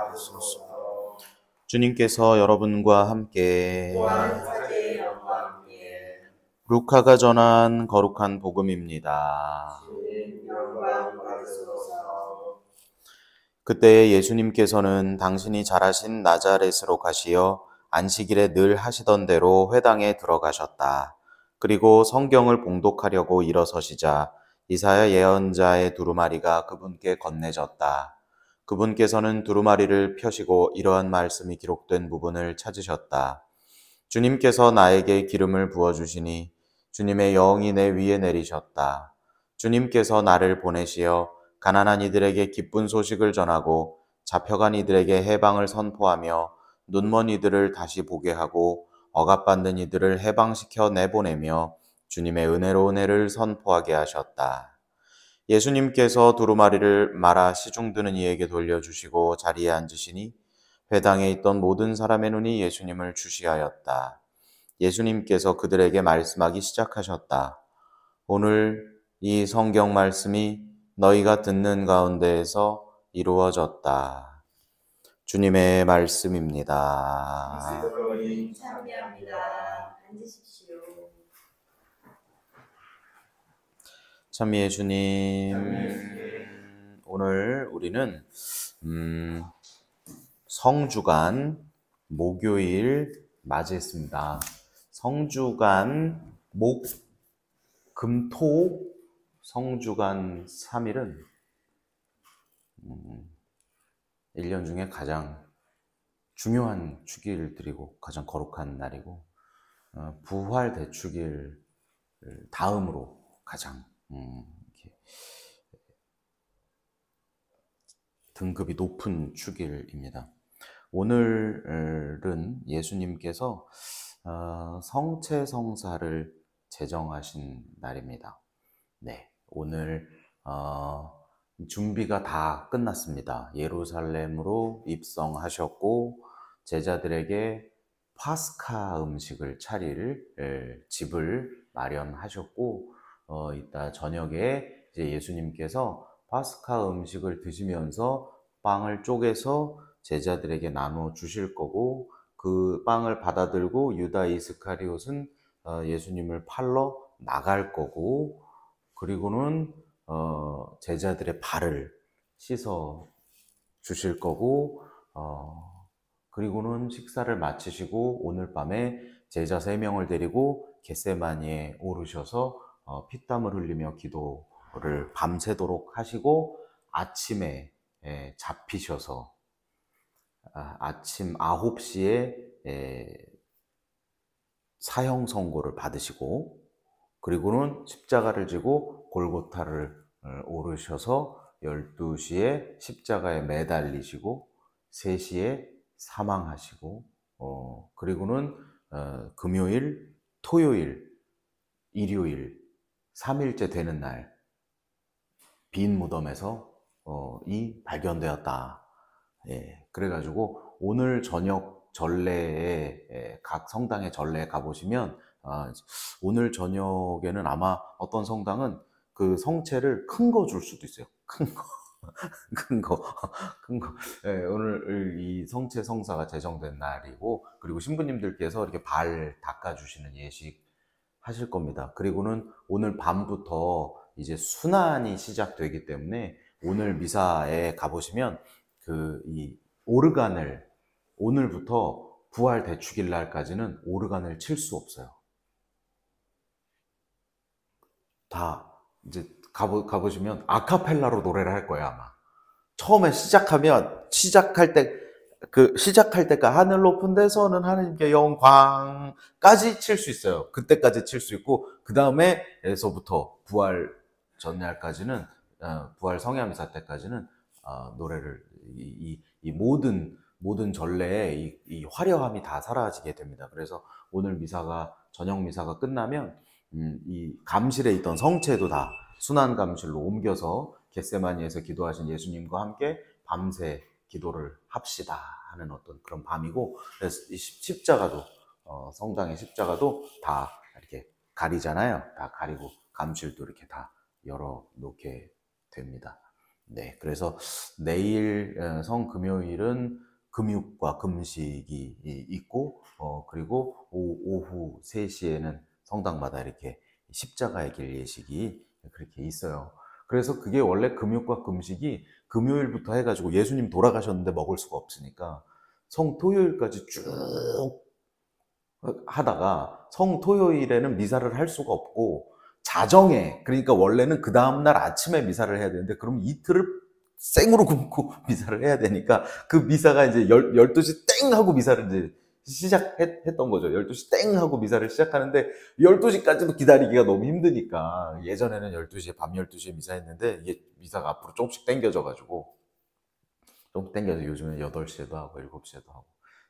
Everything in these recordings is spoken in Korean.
하옵소서. 주님께서 여러분과 함께 루카가 전한 거룩한 복음입니다. 그때 예수님께서는 당신이 자라신 나자렛으로 가시어 안식일에 늘 하시던 대로 회당에 들어가셨다. 그리고 성경을 봉독하려고 일어서시자 이사야 예언자의 두루마리가 그분께 건네졌다. 그분께서는 두루마리를 펴시고 이러한 말씀이 기록된 부분을 찾으셨다. 주님께서 나에게 기름을 부어주시니 주님의 영이 내 위에 내리셨다. 주님께서 나를 보내시어 가난한 이들에게 기쁜 소식을 전하고 잡혀간 이들에게 해방을 선포하며 눈먼 이들을 다시 보게 하고 억압받는 이들을 해방시켜 내보내며 주님의 은혜로운 해를 선포하게 하셨다. 예수님께서 두루마리를 말아 시중드는 이에게 돌려주시고 자리에 앉으시니 회당에 있던 모든 사람의 눈이 예수님을 주시하였다. 예수님께서 그들에게 말씀하기 시작하셨다. 오늘 이 성경 말씀이 너희가 듣는 가운데에서 이루어졌다. 주님의 말씀입니다. 참여합니다. 앉으십시오. 참미의 주님, 오늘 우리는 성주간 목요일 맞이했습니다. 성주간 금토 성주간 3일은 1년 중에 가장 중요한 축일들이고 가장 거룩한 날이고 부활 대축일 다음으로 가장 이렇게 등급이 높은 축일입니다. 오늘은 예수님께서 성체성사를 제정하신 날입니다. 네, 오늘 준비가 다 끝났습니다. 예루살렘으로 입성하셨고 제자들에게 파스카 음식을 차릴 집을 마련하셨고 이따 저녁에 이제 예수님께서 파스카 음식을 드시면서 빵을 쪼개서 제자들에게 나눠 주실 거고 그 빵을 받아들고 유다 이스카리옷은 예수님을 팔러 나갈 거고 그리고는 제자들의 발을 씻어 주실 거고 그리고는 식사를 마치시고 오늘 밤에 제자 3명을 데리고 겟세마니에 오르셔서 피땀을 흘리며 기도를 밤새도록 하시고 아침에 잡히셔서 아침 9시에 사형 선고를 받으시고 그리고는 십자가를 지고 골고타를 오르셔서 12시에 십자가에 매달리시고 3시에 사망하시고 그리고는 금요일, 토요일, 일요일 3일째 되는 날 빈 무덤에서 발견되었다. 예, 그래가지고 오늘 저녁 전례에 각 성당의 전례에 가보시면 오늘 저녁에는 아마 어떤 성당은 그 성체를 큰 거 줄 수도 있어요. 큰 거. 큰 거. 예, 오늘 이 성체 성사가 제정된 날이고 그리고 신부님들께서 이렇게 발 닦아주시는 예식 하실 겁니다. 그리고는 오늘 밤부터 이제 순환이 시작되기 때문에 오늘 미사에 가보시면 이 오르간을 오늘부터 부활 대축일 날까지는 오르간을 칠 수 없어요. 다 이제 가보시면 아카펠라로 노래를 할 거예요 아마. 처음에 시작할 때가 하늘 높은 데서는 하나님께 영광까지 칠 수 있어요. 그때까지 칠 수 있고 그 다음에에서부터 부활 전날까지는 부활 성야미사 때까지는 노래를 이 모든 전례에 이 화려함이 다 사라지게 됩니다. 그래서 오늘 미사가 저녁 미사가 끝나면 이 감실에 있던 성체도 다 순환 감실로 옮겨서 겟세마니에서 기도하신 예수님과 함께 밤새 기도를 합시다 하는 어떤 그런 밤이고 그래서 이 십자가도 성당의 십자가도 다 이렇게 가리잖아요. 다 가리고 감실도 이렇게 다 열어 놓게 됩니다. 네, 그래서 내일 성금요일은 금육과 금식이 있고, 그리고 오후 3시에는 성당마다 이렇게 십자가의 길 예식이 그렇게 있어요. 그래서 그게 원래 금육과 금식이 금요일부터 해가지고 예수님 돌아가셨는데 먹을 수가 없으니까 성토요일까지 쭉 하다가 성토요일에는 미사를 할 수가 없고, 자정에, 그러니까 원래는 그 다음날 아침에 미사를 해야 되는데 그럼 이틀을 생으로 굶고 미사를 해야 되니까 그 미사가 이제 12시 땡 하고 미사를 이제 시작했던 거죠. 12시 땡 하고 미사를 시작하는데 12시까지도 기다리기가 너무 힘드니까, 예전에는 12시에 밤 12시에 미사했는데 이게 미사가 앞으로 조금씩 땡겨져 가지고, 조금 땡겨서 요즘은 8시에도 하고 7시에도 하고,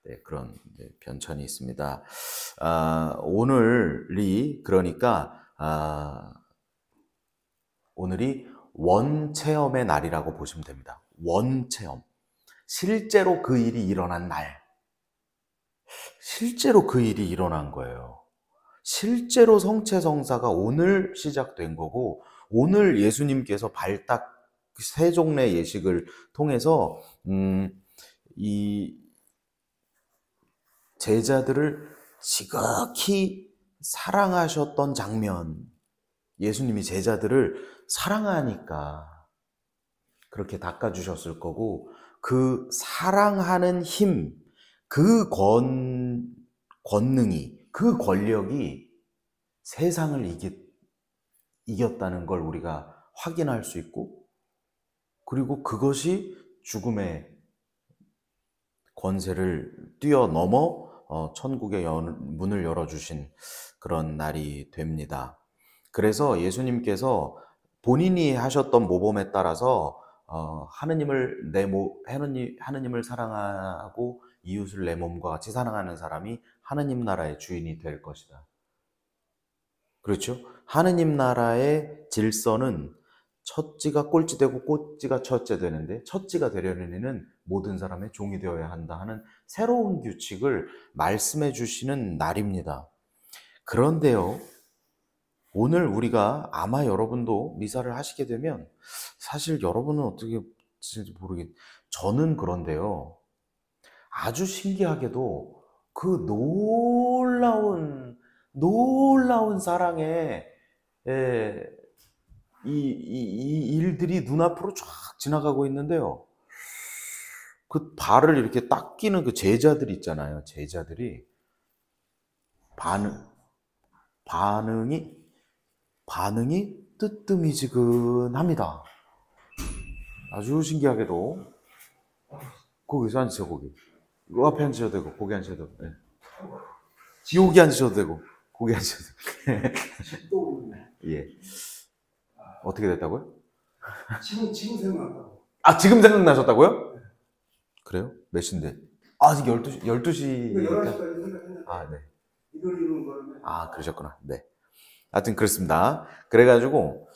네, 그런 변천이 있습니다. 오늘이 그러니까 오늘이 원체험의 날이라고 보시면 됩니다. 원체험. 실제로 그 일이 일어난 날. 실제로 그 일이 일어난 거예요. 실제로 성체성사가 오늘 시작된 거고, 오늘 예수님께서 발딱 세종례 예식을 통해서 이 제자들을 지극히 사랑하셨던 장면, 예수님이 제자들을 사랑하니까 그렇게 닦아주셨을 거고, 그 사랑하는 힘, 그 권능이, 그 권력이 세상을 이겼다는 걸 우리가 확인할 수 있고, 그리고 그것이 죽음의 권세를 뛰어넘어 천국의 문을 열어주신 그런 날이 됩니다. 그래서 예수님께서 본인이 하셨던 모범에 따라서 하느님을 사랑하고 이웃을 내 몸과 같이 사랑하는 사람이 하느님 나라의 주인이 될 것이다. 그렇죠? 하느님 나라의 질서는 첫째가 꼴찌 되고 꼴찌가 첫째 되는데, 첫째가 되려는 이는 모든 사람의 종이 되어야 한다 하는 새로운 규칙을 말씀해 주시는 날입니다. 그런데요, 오늘 우리가 아마 여러분도 미사를 하시게 되면, 사실 여러분은 어떻게 모르겠, 저는 그런데요, 아주 신기하게도 그 놀라운 사랑에 이 일들이 눈앞으로 쫙 지나가고 있는데요, 그 발을 이렇게 닦이는 그 제자들 있잖아요. 제자들이 반응이 뜨뜨미지근합니다. 아주 신기하게도. 거기서 앉으세요. 거기 그 앞에 앉으셔도 되고, 거기 앉으셔도 되고, 네. 지옥이 앉으셔도 되고, 거기 앉으셔도 되고. 예. 어떻게 됐다고요? 지금 생각났다고. 지금 생각나셨다고요? 그래요? 몇 시인데? 아직 12시, 12시. 11시까지 생각했는데. 네. 이걸 이루는 거는. 그러셨구나. 네. 하여튼 그렇습니다. 그래가지고,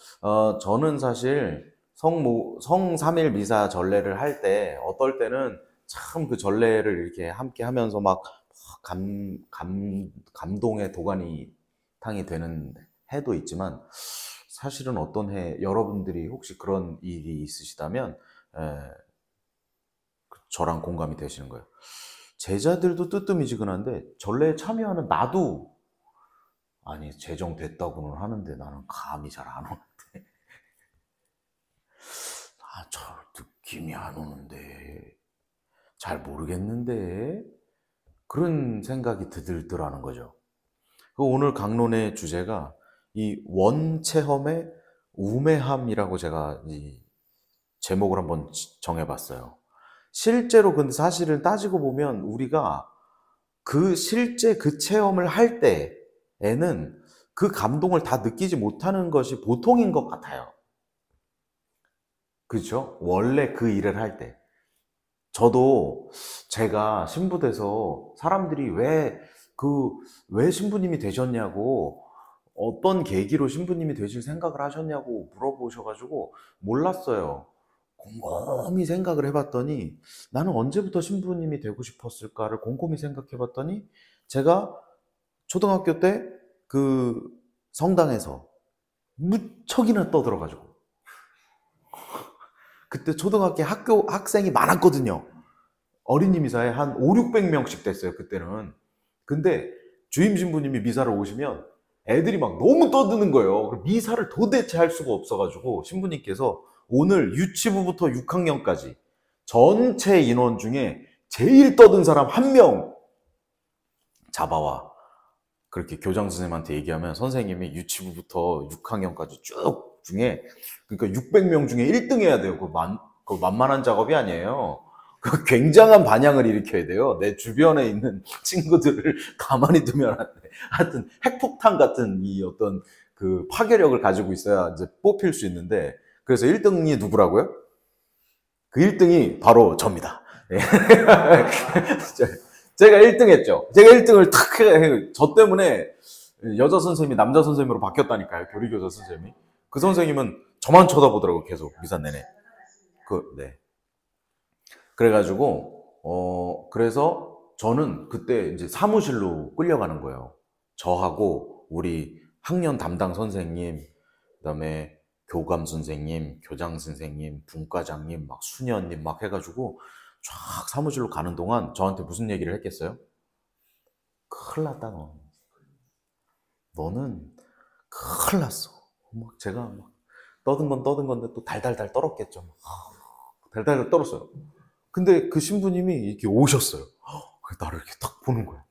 저는 사실 성삼일 미사 전례를 할 때, 어떨 때는 참 그 전례를 이렇게 함께 하면서 막 감동의 도가니탕이 되는 해도 있지만, 사실은 어떤 해, 여러분들이 혹시 그런 일이 있으시다면, 저랑 공감이 되시는 거예요. 제자들도 뜨뜨미지근한데, 전례에 참여하는 나도, 아니, 제정됐다고는 하는데 나는 감이 잘 안 오는데. 잘 느낌이 안 오는데. 잘 모르겠는데. 그런 생각이 들더라는 거죠. 오늘 강론의 주제가 이 원체험의 우매함이라고 제가 이 제목을 한번 정해봤어요. 실제로 근데 사실은 따지고 보면 우리가 실제 그 체험을 할 때에는 그 감동을 다 느끼지 못하는 것이 보통인 것 같아요. 그렇죠? 원래 그 일을 할 때. 저도 제가 신부돼서 사람들이 왜 신부님이 되셨냐고, 어떤 계기로 신부님이 되실 생각을 하셨냐고 물어보셔가지고 몰랐어요. 곰곰이 생각을 해봤더니, 나는 언제부터 신부님이 되고 싶었을까를 곰곰이 생각해봤더니, 제가 초등학교 때 그 성당에서 무척이나 떠들어가지고, 그때 초등학교 학생이 많았거든요. 어린이 미사에 한 5, 600명씩 됐어요, 그때는. 근데 주임 신부님이 미사를 오시면 애들이 막 너무 떠드는 거예요. 미사를 도대체 할 수가 없어가지고 신부님께서 오늘 유치부부터 6학년까지 전체 인원 중에 제일 떠든 사람 한 명 잡아와. 그렇게 교장 선생님한테 얘기하면 선생님이 유치부부터 6학년까지 쭉 중에, 그러니까 600명 중에 1등 해야 돼요. 그거 만만한 작업이 아니에요. 그 굉장한 반향을 일으켜야 돼요. 내 주변에 있는 친구들을 가만히 두면 안 돼. 하여튼 핵폭탄 같은 이 어떤 그 파괴력을 가지고 있어야 이제 뽑힐 수 있는데, 그래서 1등이 누구라고요? 그 1등이 바로 접니다. 예. 제가 1등 했죠. 제가 1등을 탁 해. 저 때문에 여자 선생님이 남자 선생님으로 바뀌었다니까요. 교리교사 선생님이. 그 선생님은 저만 쳐다보더라고요. 계속 미사 내내. 네. 그래가지고, 그래서 저는 그때 이제 사무실로 끌려가는 거예요. 저하고 우리 학년 담당 선생님, 그 다음에 교감 선생님, 교장 선생님, 분과장님, 막 수녀님 막 해가지고 쫙 사무실로 가는 동안 저한테 무슨 얘기를 했겠어요? 큰일 났다, 너. 너는 큰일 났어. 막 제가 막 떠든 건 떠든 건데 또 달달달 떨었겠죠. 달달달 떨었어요. 근데 그 신부님이 이렇게 오셨어요. 나를 이렇게 딱 보는 거예요.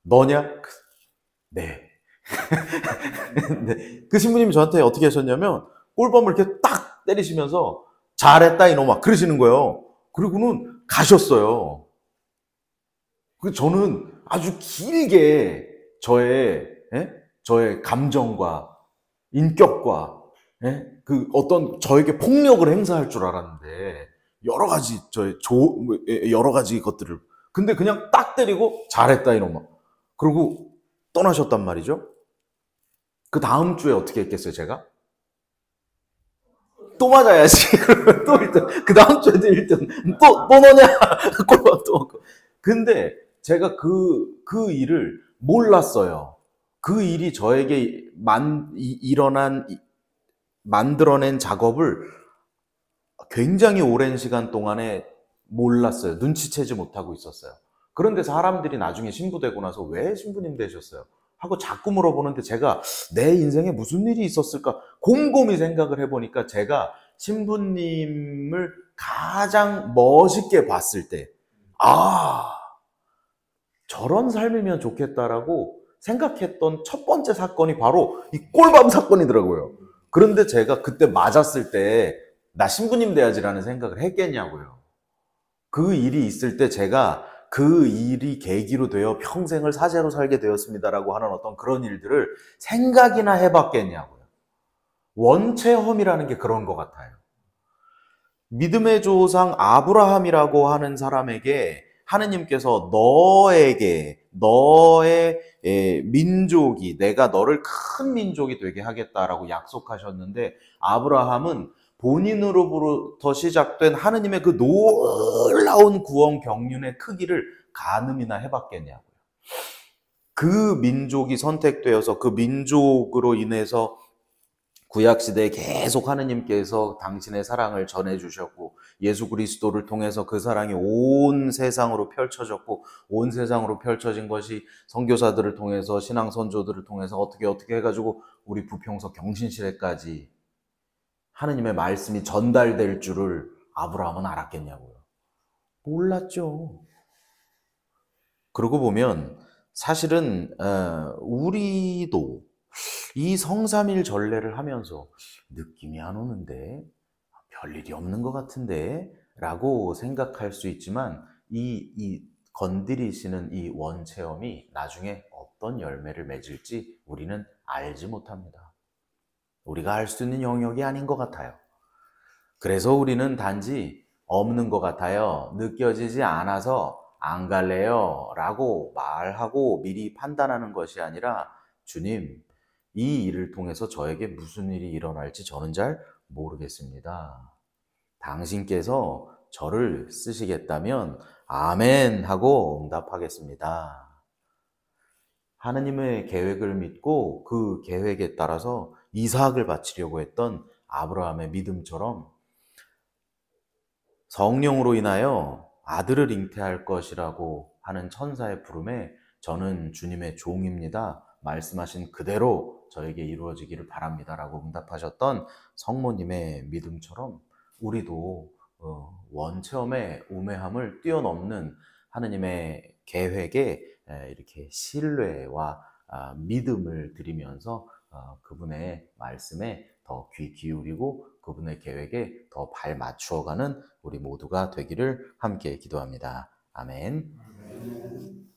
너냐? 네. 네. 그 신부님이 저한테 어떻게 하셨냐면 꿀밤을 이렇게 딱 때리시면서 잘했다 이놈아 그러시는 거예요. 그리고는 가셨어요. 그 저는 아주 길게 저의 감정과 인격과 그 어떤 저에게 폭력을 행사할 줄 알았는데 여러 가지 여러 가지 것들을, 근데 그냥 딱 때리고 잘했다 이놈아 그러고 떠나셨단 말이죠. 그 다음 주에 어떻게 했겠어요, 제가? 또 맞아야지. 또 1등. 그 다음 주에도 1등. 또 너냐? 꼴박 또 먹고. 근데 제가 그 일을 몰랐어요. 그 일이 저에게 만들어낸 작업을 굉장히 오랜 시간 동안에 몰랐어요. 눈치채지 못하고 있었어요. 그런데 사람들이 나중에 신부되고 나서 왜 신부님 되셨어요? 하고 자꾸 물어보는데 제가 내 인생에 무슨 일이 있었을까? 곰곰이 생각을 해보니까 제가 신부님을 가장 멋있게 봤을 때, 저런 삶이면 좋겠다라고 생각했던 첫 번째 사건이 바로 이 꼴밤 사건이더라고요. 그런데 제가 그때 맞았을 때 나 신부님 돼야지라는 생각을 했겠냐고요. 그 일이 있을 때 제가 그 일이 계기로 되어 평생을 사제로 살게 되었습니다라고 하는 어떤 그런 일들을 생각이나 해봤겠냐고요. 원체험이라는 게 그런 것 같아요. 믿음의 조상 아브라함이라고 하는 사람에게 하느님께서 너의 민족이, 내가 너를 큰 민족이 되게 하겠다라고 약속하셨는데, 아브라함은 본인으로부터 시작된 하느님의 그 놀라운 구원 경륜의 크기를 가늠이나 해봤겠냐고요. 그 민족이 선택되어서 그 민족으로 인해서 구약시대에 계속 하느님께서 당신의 사랑을 전해주셨고, 예수 그리스도를 통해서 그 사랑이 온 세상으로 펼쳐졌고, 온 세상으로 펼쳐진 것이 선교사들을 통해서, 신앙 선조들을 통해서 어떻게 해가지고 우리 부평서 경신시대까지 하느님의 말씀이 전달될 줄을 아브라함은 알았겠냐고요. 몰랐죠. 그러고 보면 사실은 우리도 이 성삼일 전례를 하면서 느낌이 안 오는데, 별일이 없는 것 같은데 라고 생각할 수 있지만, 이 건드리시는 이 원체험이 나중에 어떤 열매를 맺을지 우리는 알지 못합니다. 우리가 알 수 있는 영역이 아닌 것 같아요. 그래서 우리는 단지 없는 것 같아요, 느껴지지 않아서 안 갈래요 라고 말하고 미리 판단하는 것이 아니라, 주님, 이 일을 통해서 저에게 무슨 일이 일어날지 저는 잘 모르겠습니다. 당신께서 저를 쓰시겠다면 아멘 하고 응답하겠습니다. 하느님의 계획을 믿고 그 계획에 따라서 이삭을 바치려고 했던 아브라함의 믿음처럼 성령으로 인하여 아들을 잉태할 것이라고 하는 천사의 부름에 저는 주님의 종입니다. 말씀하신 그대로 저에게 이루어지기를 바랍니다라고 응답하셨던 성모님의 믿음처럼 우리도 원체험의 우매함을 뛰어넘는 하느님의 계획에 이렇게 신뢰와 믿음을 드리면서 그분의 말씀에 더 귀 기울이고 그분의 계획에 더 발 맞추어가는 우리 모두가 되기를 함께 기도합니다. 아멘.